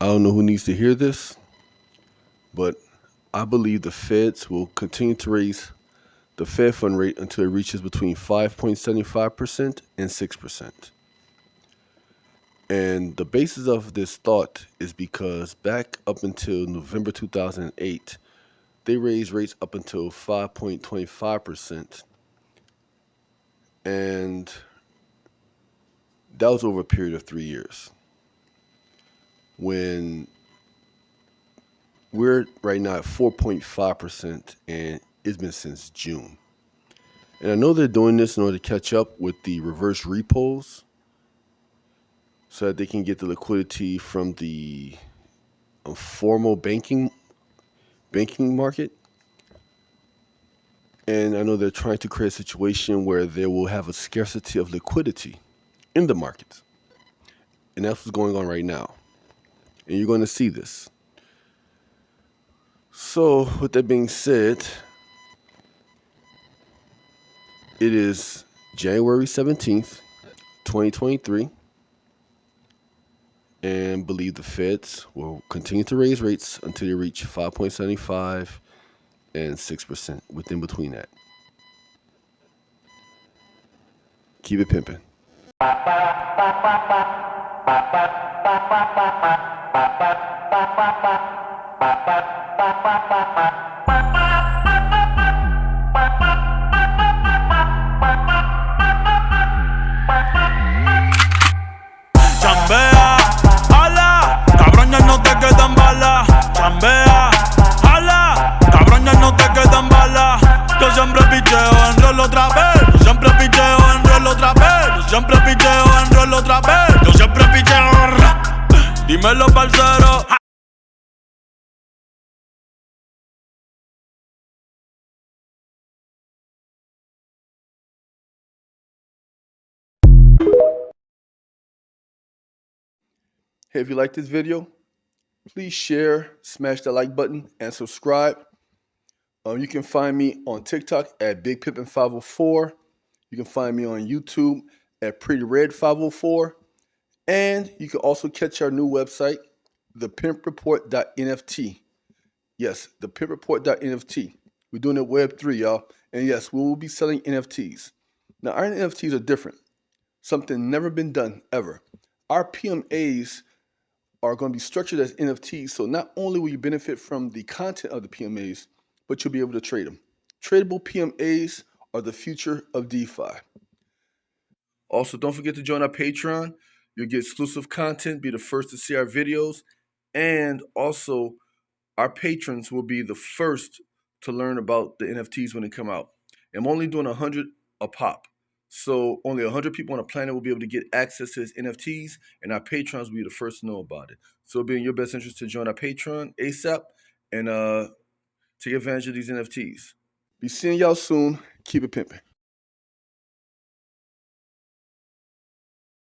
don't know who needs to hear this, but I believe the Feds will continue to raise the Fed fund rate until it reaches between 5.75% and 6%. And the basis of this thought is because back up until November 2008, they raised rates up until 5.25%. And that was over a period of 3 years. When we're right now at 4.5%, and it's been since June. And I know they're doing this in order to catch up with the reverse repos so that they can get the liquidity from the formal banking market. And I know they're trying to create a situation where they will have a scarcity of liquidity in the markets. And that's what's going on right now. And you're going to see this. So, with that being said, it is January 17th, 2023. And believe the Feds will continue to raise rates until they reach 5.75 and 6% within between that. Keep it pimping. Chambea, ala, cabrón ya no te quedan balas. Chambea, ala, cabrón ya no te quedan balas. Yo siempre picheo, enrolo otra vez. Yo siempre picheo, enrolo otra vez. Yo siempre picheo, enrolo otra vez. Yo siempre picheo. Dímelo, parcero. Hey, if you like this video, please share, smash that like button, and subscribe. You can find me on TikTok at BigPippin504. You can find me on YouTube at PrettyRed504. And you can also catch our new website, thepimpreport.nft. Yes, thepimpreport.nft. We're doing it Web3, y'all. And yes, we will be selling NFTs. Now, our NFTs are different. Something never been done, ever. Our PMAs are going to be structured as NFTs, so not only will you benefit from the content of the PMAs, but you'll be able to trade them. Tradable PMAs are the future of DeFi. Also, don't forget to join our Patreon. You'll get exclusive content, be the first to see our videos, and also our patrons will be the first to learn about the NFTs when they come out. I'm only doing 100 a pop. So only 100 people on the planet will be able to get access to his NFTs, and our patrons will be the first to know about it. So it'll be in your best interest to join our Patreon ASAP and take advantage of these NFTs. Be seeing y'all soon. Keep it pimping.